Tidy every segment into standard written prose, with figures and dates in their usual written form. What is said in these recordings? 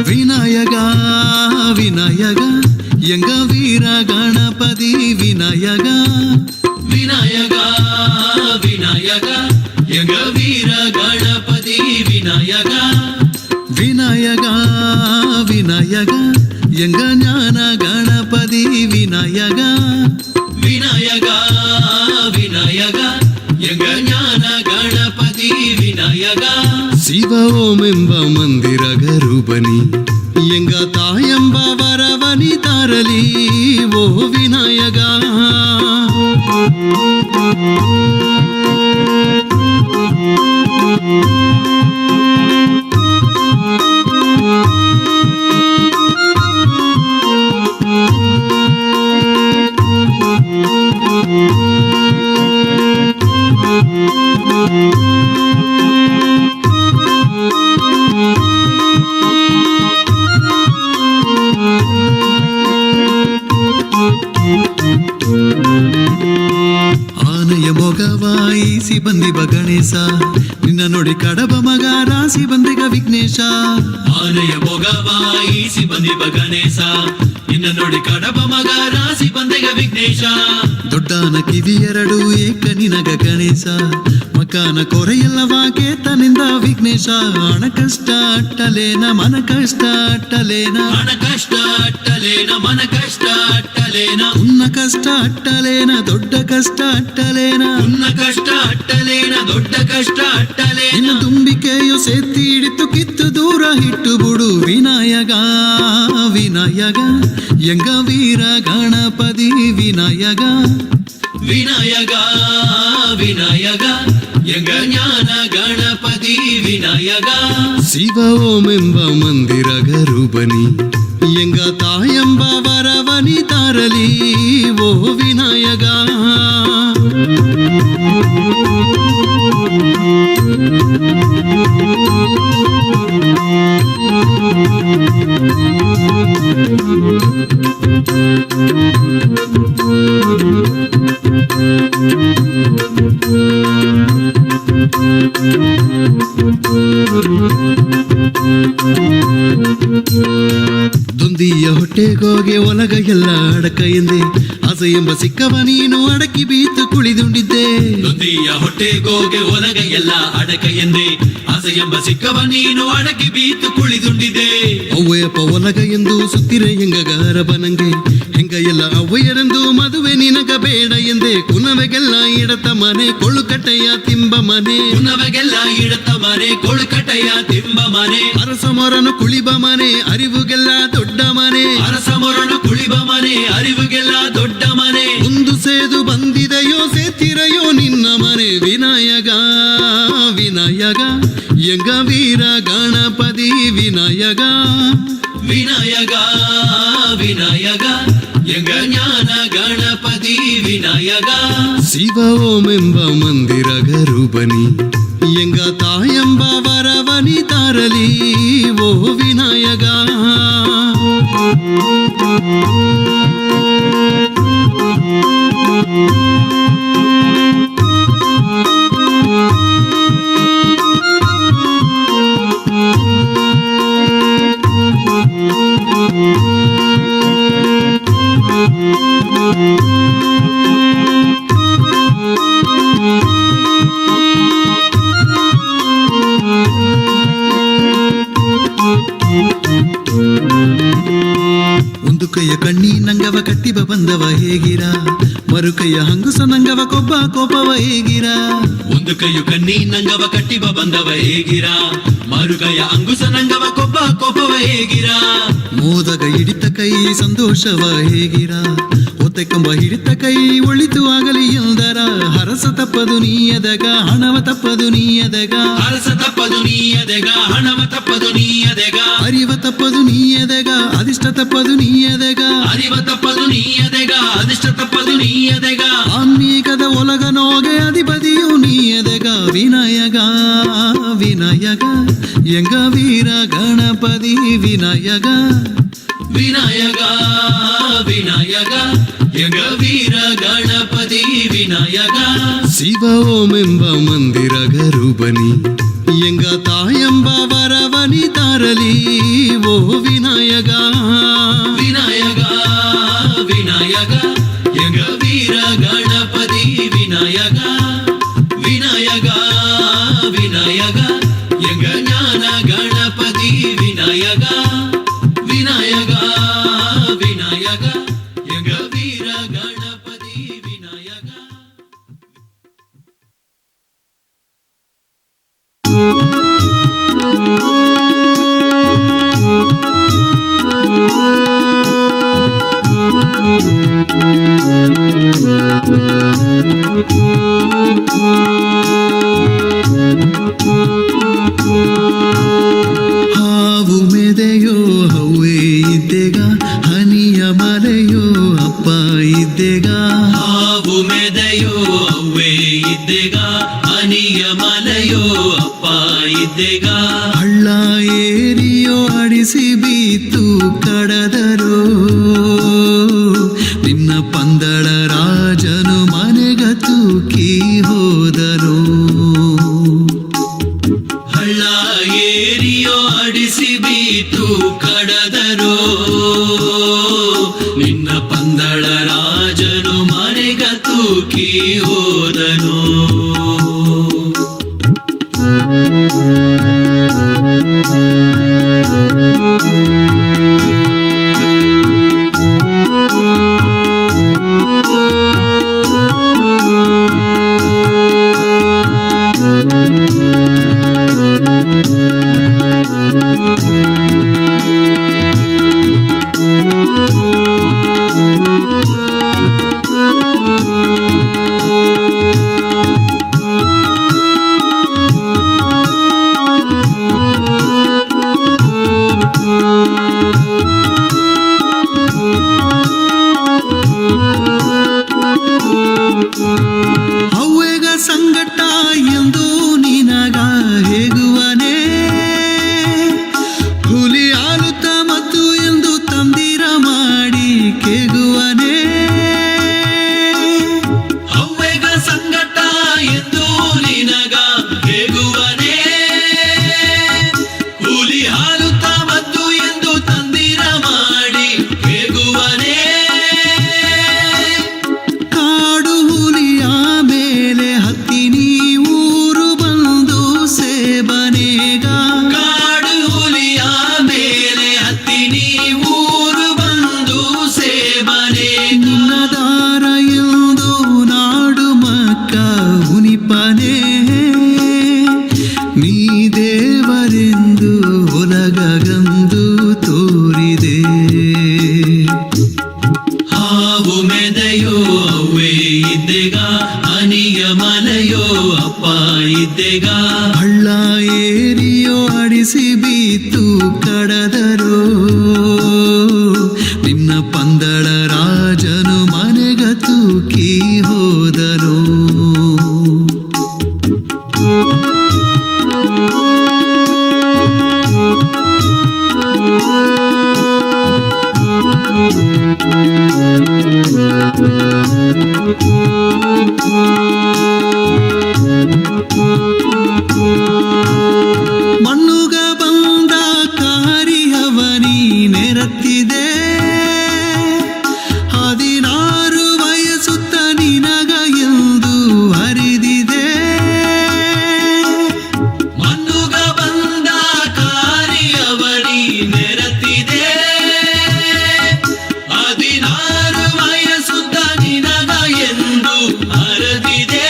ವಿನಾಯಕ ವಿನಾಯಕ ಎಂಗ ವೀರ ಗಣಪತಿ ವಿನಾಯಕ ವಿನಾಯಕ ವಿನಾಯಕ ಎಂಗ ವೀರ ಗಣಪತಿ ವಿನಾಯಕ ವಿನಾಯಕ ವಿನಾಯಕ ಎಂಗ ಜ್ಞಾನ ಗಣಪತಿ ವಿನಾಯಕ ವಿನಾಯಕ ವಿನಾಯಕ ಎಂಗ ಜ್ಞಾನ ಗಣಪತಿ ವಿನಾಯಕ ಶಿವ ಓಮೆಂಬ ಮಂದಿರ ಗರುಬನಿ ಎಂಗ ತಾಯಂಬ ವರವನಿ ತಾರಲಿ ಓ ವಿನಾಯಕ ಆನೆಯ ಮೊಗವಾಯಿಸಿ ಬಂದಿಬ ಗಣೇಶ ನಿನ್ನ ನೋಡಿ ಕಡಬ ಮಗ ರಾಸಿ ಬಂದಿಗ ವಿಘ್ನೇಶ ಆನೆಯ ಮೊಗವಾಯಿಸಿ ಬಂದಿಬ ಗಣೇಶ ನಿನ್ನ ನೋಡಿ ಕಡಬ ಮಗ ರಾಸಿ ಬಂದಿಗ ವಿಘ್ನೇಶ ದೊಡ್ಡನ ಕಿವಿಯರಡು ಏಕ ನಿನಗ ಗಣೇಶ ಮಕಾನ ಕೊರೆಯಲ್ಲವಾ ಕೇತನಿಂದ ವಿಘ್ನೇಶ ಹಣ ಕಷ್ಟ ಅಟ್ಟಲೇನ ಮನ ಕಷ್ಟ ಅಟ್ಟಲೇನ ಹಣ ಕಷ್ಟ ಅಟ್ಟಲೇನ ಮನ ಕಷ್ಟ ಅಟ್ಟಲೇನ ಉನ್ನ ಕಷ್ಟ ಅಟ್ಟಲೇನ ದೊಡ್ಡ ಕಷ್ಟ ಅಟ್ಟಲೇನ ಉನ್ನ ಕಷ್ಟ ಅಟ್ಟಲೇನ ದೊಡ್ಡ ಕಷ್ಟ ಅಟ್ಟಲೇನ ಇನ್ನು ತುಂಬಿಕೆಯು ಸೇತಿ ಹಿಡಿತು ಕಿತ್ತು ದೂರ ಇಟ್ಟು ಬಿಡು ವಿನಾಯಕ ವಿನಾಯಕ ಎಂಗ ವೀರ ಗಣಪತಿ ವಿನಾಯಕ ವಿನಾಯಕ ವಿನಾಯಕ ಎಂಗ ಜ್ಞಾನ ಗಣಪತಿ ವಿನಾಯಕ ಶಿವ ಓಮೆಂಬ ಮಂದಿರ ಗರುಬನಿ ಎಂಗ ತಾಯಂಬ ವರವನಿ ತಾರಲಿ ಓ ವಿನಾಯಕ ದುಂದಿಯ ಹೊಟ್ಟೆಗೋಗೆ ಒಲಗ ಎಲ್ಲ ಅಡಕ ಎಂದೆ ಆಸೆ ಎಂಬ ಸಿಕ್ಕವ ನೀನು ಅಡಕಿ ಬೀತು ಕುಳಿದುಂಡಿದ್ದೆ ದುಂದಿಯ ಹೊಟ್ಟೆಗೋಗೆ ಒಲಗ ಎಲ್ಲ ಅಡಕ ಎಂದೆ ಆಸೆ ಎಂಬ ಸಿಕ್ಕವ ನೀನು ಅಡಕಿ ಬೀತು ಕುಳಿದುಂಡಿದ್ದೆ ಅವ್ವಯಪ್ಪ ಒಲಗ ಎಂದು ಸುತ್ತಿರೆ ಹೆಂಗಗಾರ ಬನಂಗೆ ಹೆಂಗ ಎಲ್ಲ ಅವ್ವಯರೆಂದು ಮದುವೆ ನಿನಗ ಬೇಡ ಎಂದೆ ಕುನವೆಗೆಲ್ಲ ಇಡತ ಮನೆ ಕೊಳುಕಟ್ಟೆಯ ತಿಂಬ ಮನೆ ಕುನವೆಗೆಲ್ಲ ಇಡತ ಮನೆ ಕೊಳುಕಟ್ಟೆಯ ತಿಂಬ ಮನೆ ಅರಸ ಮೊರನು ಕುಳಿಬ ಮನೆ ಅರಿವುಗೆಲ್ಲ ದೊಡ್ಡ ಮನೆ ಅರಸ ಮೊರನು ಕುಳಿಬ ಮನೆ ಅರಿವುಗೆಲ್ಲ ದೊಡ್ಡ ಮನೆ ಒಂದು ಸೇದು ಬಂದಿದೆಯೋ ಸೇತಿರೆಯೋ ನಿನ್ನ ಮನೆ ವಿನಾಯಕ ವಿನಾಯಕ ಎಂಗ ವೀರ ಗಣಪತಿ ವಿನಾಯಕ ವಿನಾಯಕ ವಿನಾಯಕ ಎಂಗ ಜ್ಞಾನ ಗಣಪತಿ ವಿನಾಯಕ ಶಿವ ಓಮೆಂಬ ಮಂದಿರ ಗರುಬನಿ ಎಂಗ ತಾಯಂಬ ವರವನಿ ತಾರಲಿ ಓ ವಿನಾಯಕ ಒಂದು ಕೈಯ ಕಣ್ಣಿ ನಂಗವ ಕಟ್ಟಿಬ ಬಂದವ ಹೇಗಿರ ಮರುಕೈಯ ಹಂಗುಸ ನಂಗವ ಕೊಬ್ಬ ಕೋಪವ ಹೇಗಿರ ಒಂದು ಕೈಯು ಕಣ್ಣಿ ನಂಗವ ಕಟ್ಟಿಬ ಬಂದವ ಹೇಗಿರ ಮರುಕೈಯ ಅಂಗುಸ ನಂಗವ ಕೊಬ್ಬ ಕೋಪವ ಹೇಗಿರ ಮೋದಗ ಹಿಡಿತ ಕೈ ಸಂತೋಷವ ಹೇಗಿರ ಒತ್ತೆ ಕಂಬ ಹಿಡಿತ ಕೈ ಒಳಿತು ಆಗಲಿ ಎಂದರ ಹರಸ ತಪ್ಪದು ನೀಯದಗ ಹಣವ ತಪ್ಪದು ನೀಯದಗ ಹರಸ ತಪ್ಪದು ನೀಯದಗ ಹಣವ ತಪ್ಪದು ನೀಯದಗ ಅರಿವ ತಪ್ಪದು ನೀಯದಗ ಅದಿಷ್ಟ ತಪ್ಪದು ನೀಯದಗ ಅರಿವ ತಪ್ಪದು ನೀಯದಗ ಅದಿಷ್ಟ ತಪ್ಪದು ನೀಯದಗ விநாயக எங்க வீர கணபதி விநாயக விநாயக விநாயக எங்க வீர ಗಣಪತಿ ವಿನಾಯಕ ಶಿವ ಓಂ ಎಂಬ ಮಂದಿರಗ ರೂಪನಿ ಎಂಗ ತಾಯಂಬ ವರವನಿ ತಾರಲಿ ಓ ವಿನಾಯಕ ವಿನಾಯಕ ವಿನಾಯಕ ಎಂಗ ವೀರ ಗಣಪತಿ ವಿನಾಯಕ ವಿನಾಯಕ ವಿನಾಯಕ ಎಂಗ ಜ್ಞಾನ ಗಣಪತಿ ವಿನಾಯಕ ವಿನಾಯಕ ವಿನಾಯಕ ಎಂಗ ವೀರ ಗಣಪತಿ ವಿನಾಯಕ ಹಾವು ಮೆದೆಯೋ ಹವ್ವೇ ಇದ್ದೆಗ ಹನಿಯ ಮಲೆಯೋ ಅಪ್ಪ ಇದ್ದೆಗ ಹಾವು ಮೆದೆಯೋ ಹವ್ವೇ ಇದ್ದೆಗ ಹನಿಯ ಮಲೆಯೋ ಅಪ್ಪ ಇದ್ದೆಗ ಹಳ್ಳ ಏರಿಯೋ ಅಡಿಸಿ ಬೀತು ಕಡದರೋ ನಿನ್ನ ಪಂದಳ ರಾಜನು ಮನೆಗ ತೂಕಿ ಹೋದರೋ ಹಳ್ಳ ಏರಿಯೋ ಅಡಿಸಿ ಬೀತು ಕಡದರೋ ನಿನ್ನ ಪಂದಳ ರಾಜನು ಮನೆಗ ತೂಕಿ ಹೋದನು ಅವ್ವೆಗ ಸಂಗಟ ಎಂದು ನಿನಗ ಹೇಗುವನೇ ಹುಲಿ ಆಲುತ್ತ ಮತ್ತು ಎಂದು ತಂದಿರ ಮಾಡಿ ಕೇಗುವನೇ ಅವ್ವೆಗ ಸಂಗಟ ಎಂದು ನಿನಗ ಹೇಗುವನೇ ಹುಲಿ ಆಲುತ್ತ ಮತ್ತು ಎಂದು ತಂದಿರ ಮಾಡಿ ಕೇಗುವನೇ ಕಾಡು ಹುಲಿಯ ಮೇಲೆ ಹತ್ತಿ ನೀರು ಬಂದು ಸೇಬನೇಗ ಕಾಡು ಹುಲಿಯ ಮೇಲೆ ಹತ್ತಿ ನೀರು ಬಂದು ಸೇಬನೆ ನಿನ್ನ ದಾರ ಎಂದು ನಾಡು ಮಕ್ಕ ಹುನಿಪನೆ ನೀ ದೇವರೆಂದು ಒಲಗಗಂದು ತೋರಿದೆ ಹಾವು ಮೆದೆಯೋ ಅವ್ವೇ ಇದ್ದೆಗ ಹನಿಯ ಮಲೆಯೋ ಅಪ್ಪ ಇದ್ದೆಗ ಹಳ್ಳ ಏರಿಯೋ ಅಡಿಸಿ ಬೀತು ಕಡದರೋ ನಿನ್ನ ಪಂದಳ ರಾಜನು ಮನೆಗ ತೂಕಿ ಹೋದರೋ ಮಣ್ಣುಗ ಬಂದ ಕಾರಿಯವನಿ ನೆರತ್ತಿದೆ 16 ವಯಸ್ಸುತ್ತ ನಿನಗ ಎಂದು ಹರಿದಿದೆ ಮಣ್ಣುಗ ಬಂದ ಕಾರಿಯವನಿ ನೆರತ್ತಿದೆ 16 ವಯಸ್ಸುತ್ತ ನಿನಗ ಎಂದು ಹರಿದಿದೆ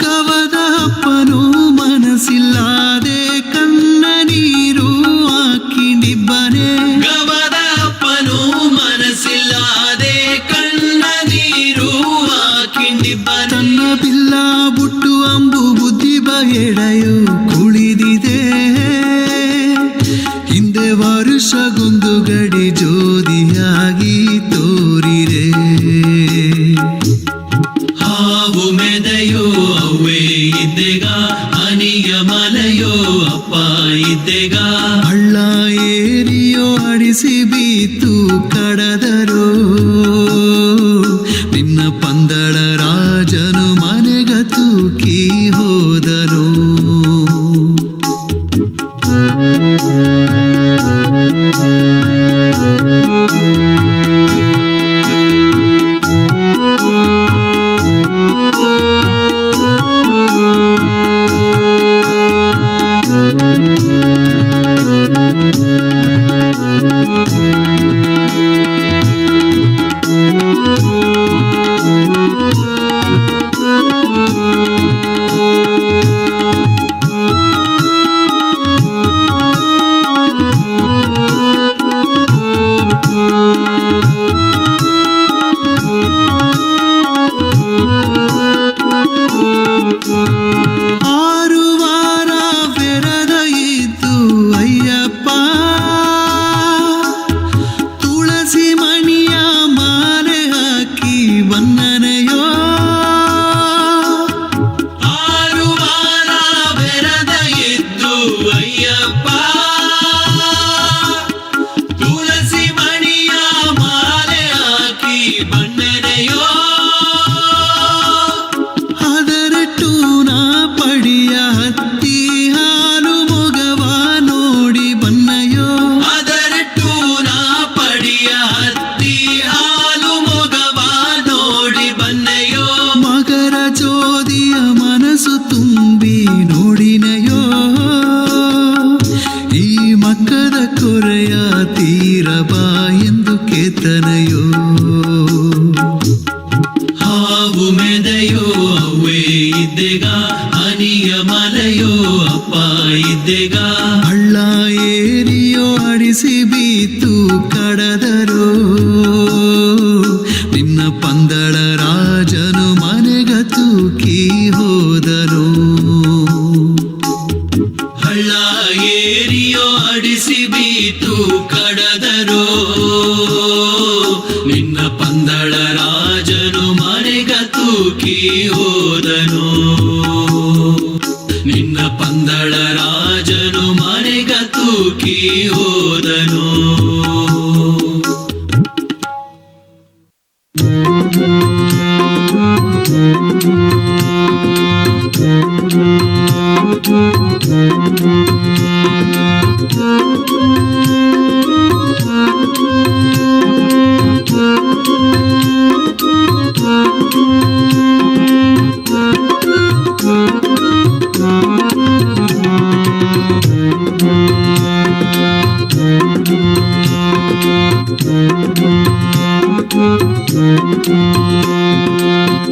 ಗವದ ಅಪ್ಪನು ಮನಸ್ಸಿಲ್ಲದೆ ಕಣ್ಣ ನೀರು ಹಾಕಿಂಡಿಬ್ಬನೆ ಗವದ ಅಪ್ಪನು ಮನಸ್ಸಿಲ್ಲದೆ ಕಣ್ಣ ನೀರು ಹಾಕಿಂಡಿಬ್ಬನೆ ತನ್ನ ಬಿಲ್ಲ ಬುಟ್ಟು ಅಂಬು ಬುದ್ಧಿ ಬಗೆಡೆಯು ಕುಳಿದಿದೆ ಹಿಂದೆ ವರುಷಗೊಂದು ಗಡಿ ಜೋದಿಯಾಗಿ ತೋರಿದೆ ಹಾವು ಮೆದೆಯೋ ಅವ್ವೇ ಇದ್ದೆಗ ಹನಿ ಕಡದರು ನಿನ್ನ ಪಂದಳ ರಾಜನು ಮನೆಗ ತೂಕಿ ಹೋದನು.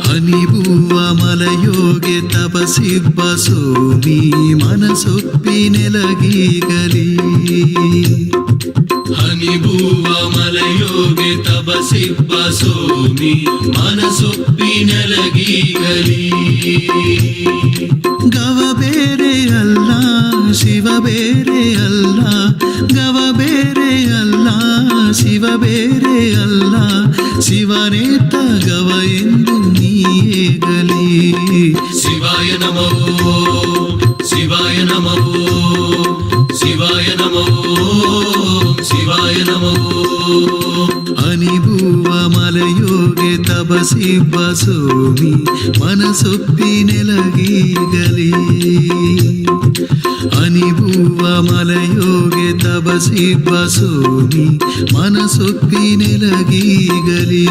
ಹನಿಬೂವ ಮಲಯೋಗೆ ತಪಸಿಬ್ಬ ಸೋಮಿ ಮನಸೊಪ್ಪಿ ನೆಲಗೀಗಲಿ. ಹನಿಬೂವ ಮಲಯೋಗೆ ತಪಸಿಬ್ಬ ಸೋಮಿ ಮನಸೊಪ್ಪಿ ನೆಲಗೀಗಲಿ. ಗವ ಬೇರೆ ಅಲ್ಲ ಶಿವ ಬೇರೆ ಅಲ್ಲ, ಗವ ಬೇರೆ ಅಲ್ಲ ಶಿವ ಬೇರೆ ಅಲ್ಲ, ಶಿವನೇ ತಗವ ಎಂದು ನೀಗಲಿ. ಶಿವಾಯ ನಮೋ ಶಿವಾಯ ನಮೋ ಶಿವಾಯ ನಮೋ ಶಿವಾಯ ನಮೋ. ಅನಿಬೂವ ಮಲಯೋಗೆ ತಪಸಿಬ್ಬ ಸೋಮಿ ಮನಸೊಪ್ಪಿ ನೆಲಗೀಗಲಿ. ಅನಿಬೂವ ಮಲಯೋಗೆ ತಪಸಿಬ್ಬ ಸೋಮಿ ಮನಸೊಪ್ಪಿ ನೆಲಗೀಗಲಿ.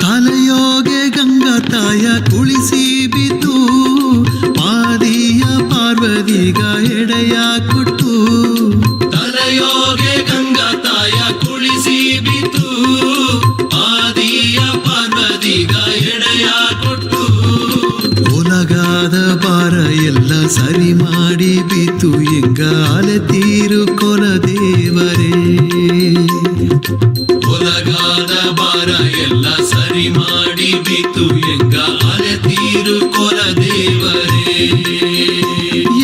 ತಲೆಯೋಗೆ ಗಂಗಾತಾಯ ಕುಳಿಸಿ ಬಿದ್ದು ಪಾದಿಯ ಪಾರ್ವತಿಗ ಎಡೆಯ ಕೊಟ್ಟು. ತಲೆಯೋಗೆ ಗಂಗಾತಾಯ ಕುಳಿಸಿ ಬಿದ್ದು ಪಾದಿಯ ಪಾರ್ವತಿಗ ಎಡೆಯ ಕೊಟ್ಟು. ಒಲಗಾದ ಬಾರ ಎಲ್ಲ ಸರಿ ಮಾಡಿ ಬಿತ್ತು ಎಂಗ ಅಲೆತೀರು ಕೊಲ ದೇವರೇ. ಒಲಗಾದ ಬಾರ ಎಲ್ಲ ಸರಿ ಮಾಡಿ ಬೀತು ಎಂಗ ಅಲೆ ತೀರು ಕೊಲ ದೇವರೇ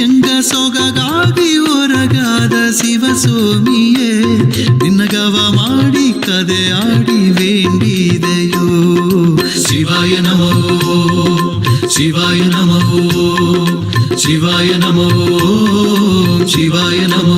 ಎಂಗ ಸೊಗಗಾಗಿ ಹೊರಗಾದ ಶಿವಸ್ವಾಮಿಯೇ ನಿನ್ನಗವ ಮಾಡಿ ಕದೆ ಆಡಿ ವೇಂಡಿದೆಯೋ ಶಿವಾಯ ನಮೋ ಶಿವಾಯ ನಮೋ ಶಿವಾಯ ನಮೋ ಶಿವಾಯ ನಮೋ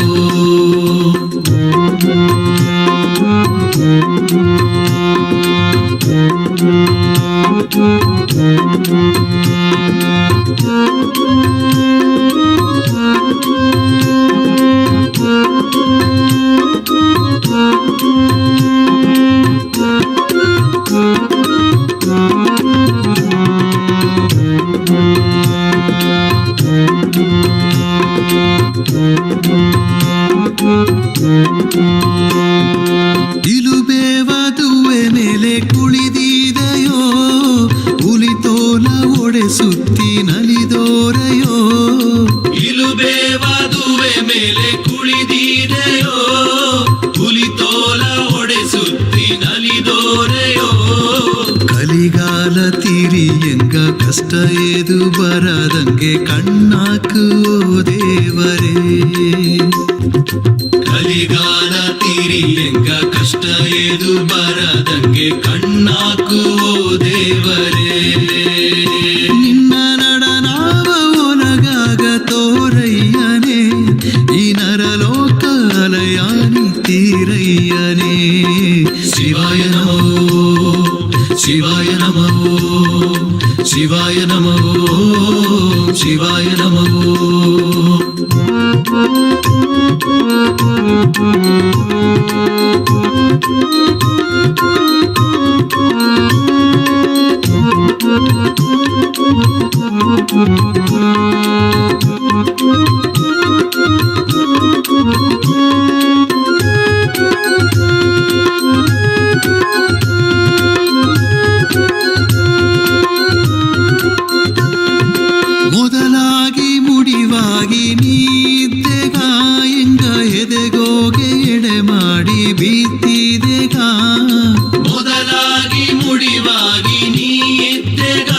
ಇಲುಬೇವದುವೆ ಮೇಲೆ ಕುಳಿದಿದೆಯೋ ಹುಲಿತೋಲ ಒಡೆ ಸುತ್ತಿ ನಲಿದೋರೆಯೋ ಇಲುಬೇವದುವೆ ಮೇಲೆ ಕುಳಿದಿದೆಯೋ ಹುಲಿತೋಲ ಒಡೆ ಸುತ್ತಿ ನಲಿದೋರೆಯೋ ಕಲಿಗಾಲ ತೀರಿ ಎಂಗ ಕಷ್ಟ ಏದು ಬರದಂಗೆ ಕಣ್ಣಾಕು ದೇವರೇ ಕಲಿಗಾಲ ತೀರಿ ಎಂಗ ಕಷ್ಟ ಏದು ಬರದಂಗೆ ಕಣ್ಣಾಕುವೋ ದೇವರೇ ನಿನ್ನ ನಡನಾವ ಒಲಗಾಗ ತೋರಯ್ಯನೇ ಈ ನರಲೋಕ ಅಲಯಾನಿ ತೀರಯ್ಯನೇ ಶಿವಾಯ ನಮೋ ಶಿವಾಯ ನಮೋ ಶಿವಾಯ ನಮೋ ಶಿವಾಯ ನಮೋ ಮೊದಲಾಗಿ ಮುಡಿವಾಗಿ ನೀದ್ದೆಗ ಎಂಗ ಎದೆಗೋಗೆ ಎಡೆ ಮಾಡಿ ಬೀತಿದೆಗ ಮೊದಲಾಗಿ ಮುಡಿವಾಗಿ ನೀದ್ದೆಗ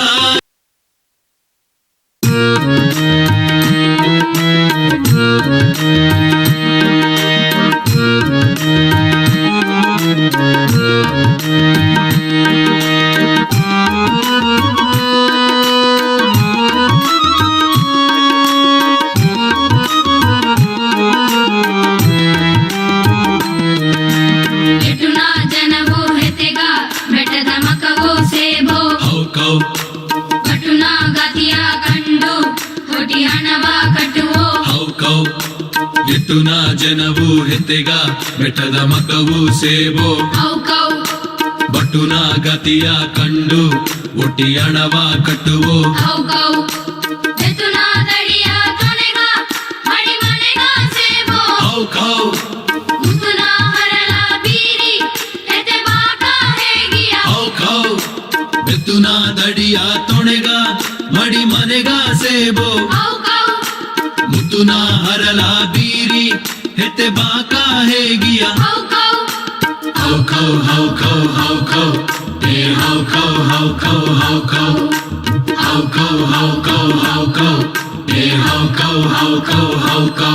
ಎತ್ತುನ ಜನವು ಹೆತ್ತೆಗ ಬೆಟ್ಟದ ಮಕವು ಸೇಬೋ ಬಟುನ ಗತಿಯ ಕಂಡು ಒಟ್ಟಿ ಹಣವ ಕಟ್ಟುವೋ ಬೆತ್ತುನ ದಡಿಯ ತೊಣೆಗ ಮಡಿ ಮನೆಗ ಸೇಬೋ ಮುತ್ತುನ ಹರಲ ಬೀರಿ ಹೆತ್ತೆ ಬಾಕ ಹೇಗಿಯ ಹೌ ಖೌ ಹೌ ಖೌ ಹೌ ಖೌ ಏ ಹೌ ಖೌ ಹೌ ಖೌ ಹೌ ಖೌ ಹೌ ಖೌ ಹೌ ಖೌ ಹೌ ಖೌ ಏ ಹೌ ಖೌ ಹೌ ಖೌ ಹೌ ಖೌ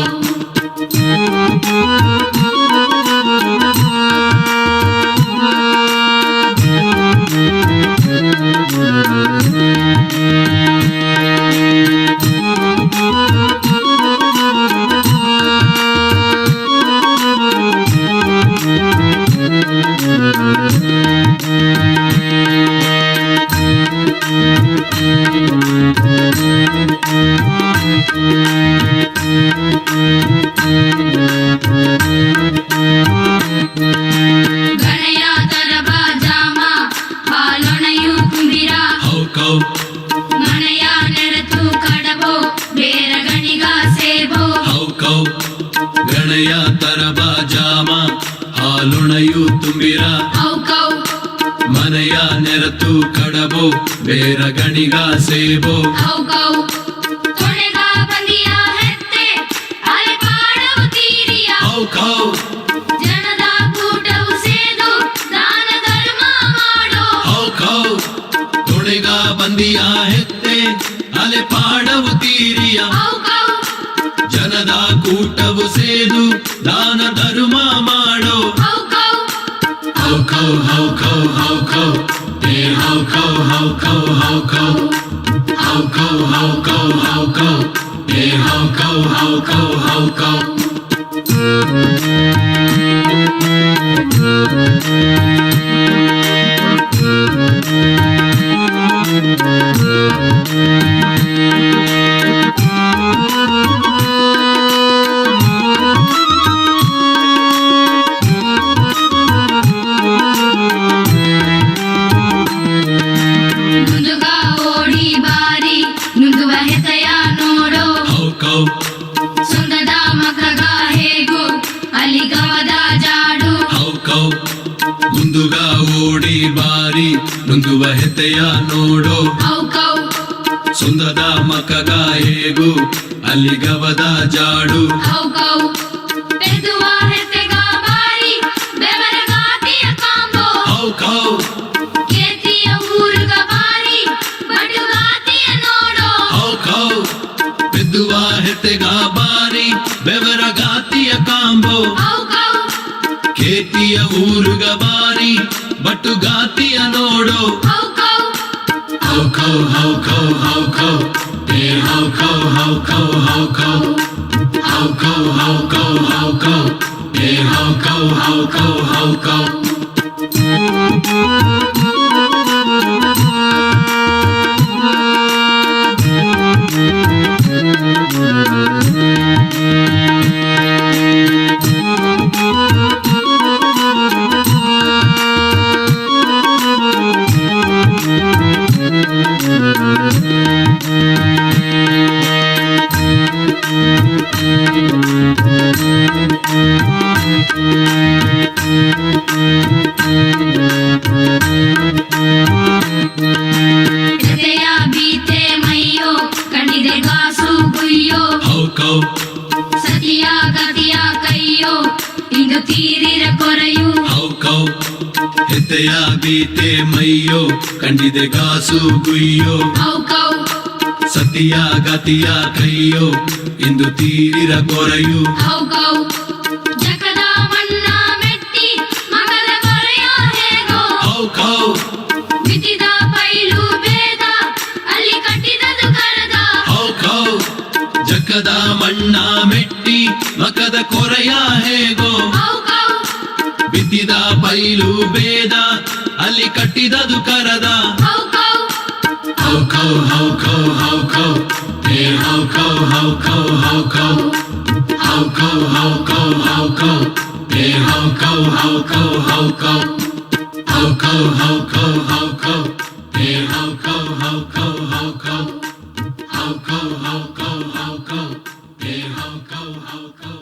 ಗಣಯ ತರಬ ಜಾಮ ಹಾಲುಣಯು ತುಂಬಿರ ಮನೆಯ ನೆರತು ಕಡಬೋ ಬೇರ ಗಣಿಗ ಸೇಬೋ ಜನದ ಕೂಟವು ಸೇದು ದಾನ ಧರ್ಮ ಮಂದಿಯ ಹೆತ್ತೆ ಅಲೆ ಪಾಡವು ತೀರಿಯ ಜನದ ಕೂಟವು ಸೇದು ದಾನ ಧರ್ಮ ಮಾಡೋ ಹೌ ಖೌ ಹೌ ಖೌ ಹೌ ಖೌ ಏ ಹೌ ಖೌ ಹೌ ಖೌ ಹೌ ಖೌ ಹೌ ಖೌ ಹೌ ಖೌ ಹೌ ಖೌ ಏ ಹೌ ಖೌ ಹೌ ಖೌ ಹೌ ಖೌ ಸುಂದದ ಮಕಗ ಹೇಗೋ ಅಲಿಗವದ ಜಾಡು ಹೌ ಖೌ ಗುಂದುಗ ಓಡಿ ಬಾರಿ ನುಂಗುವ ಹೆತೆಯ ನೋಡೋ ಹೌ ಖೌ ಸುಂದದ ಮಕಗ ಹೇಗು ಅಲಿಗವದ ಜಾಡು ಹೌ ಖೌ ಪೆದುವ ಹೆತೆಗ ಬಾರಿ ಬೆವರ ಗಾತಿಯ ಕಾಂಬೋ ಹೌ ಖೌ ಕೇತಿಯ ಊರುಗ ಬಾರಿ ಬಡು ಗಾತಿಯ ನೋಡೋ ಹೌ ಖೌ ಪೆದ್ದುವ ಹೆತೆಗ ಬಾರಿ ಬೆವರ ಗಾತಿಯ ಕಾಂಬೋ ಹೌ ಖೌ ಕೇತಿಯ ಊರುಗ ಬಾರಿ ಬಟ್ಟು ಗಾತಿಯ ನೋಡೋ ಹೌ ಖೌ ಹೌ ಖೌ ಹೌ ಖೌ ಹೌ ಖೌ ಏ ಹೌ ಖೌ ಹೌ ಖೌ ಹೌ ಖೌ ಹೌ ಖೌ ಹೌ ಖೌ ಹೌ ಖೌ ಏ ಹೌ ಖೌ ಹೌ ಖೌ ಹೌ ಖೌ ಜತೆಯ ಬೀತೆ ಮೈಯೋ ಕಣ್ಣಿದೆ ಗಾಸು ಗುಯ್ಯೋ ಹೌ ಖೌ ಸತಿಯ ಗತಿಯ ಕೈಯೋ ಇಂದು ತೀರಿರ ಕೊರೆಯು ಹೌ ಖೌ ಹೆತೆಯ ಬೀತೆ ಮೈಯೋ ಕಂಡಿದೆ ಗಾಸು ಗುಯ್ಯೋ ಹೌ ಖೌ ಸತಿಯ ಗತಿಯ ಕೈಯೋ ಇಂದು ತೀರಿರ ಕೊರೆಯು ಹೌ ಖೌ ಜಗದ ಮಣ್ಣ ಮೆಟ್ಟಿ ಮಗದ ಕೊರೆಯ ಹೇಗೋ ಹೌ ಖೌ ಬಿತ್ತಿದ ಪೈಲು ಬೇದ ಅಲ್ಲಿ ಕಟ್ಟಿದದು ಕರದ ಹೌ ಖೌ ಜಕ್ಕದ ಮಣ್ಣ ಮೆಟ್ಟಿ ಮಕದ ಕೊರೆಯ ಹೇಗೋ ಹೌ ಖೌ ಬಿದ್ದಿದ ಬೈಲು ಬೇದ ಅಲ್ಲಿ ಕಟ್ಟಿದದು ಕರದ ಹೌ ಖೌ ಹೌ ಖೌ ಹೌ ಖೌ ಹೌ ಖೌ ಏ ಹೌ ಖೌ ಹೌ ಖೌ ಹೌ ಖೌ ಹೌ ಖೌ ಹೌ ಖೌ ಹೌ ಖೌ ಏ ಹೌ ಖೌ ಹೌ ಖೌ ಹೌ ಖೌ ಹೌ ಖೌ ಹೌ ಖೌ ಹೌ ಖೌ ಏ ಹೌ ಖೌ ಹೌ ಖೌ ಹೌ ಖೌ ಹೌ ಖೌ ಹೌ ಖೌ ಹೌ ಖೌ ಏ ಹೌ ಖೌ ಹೌ ಖೌ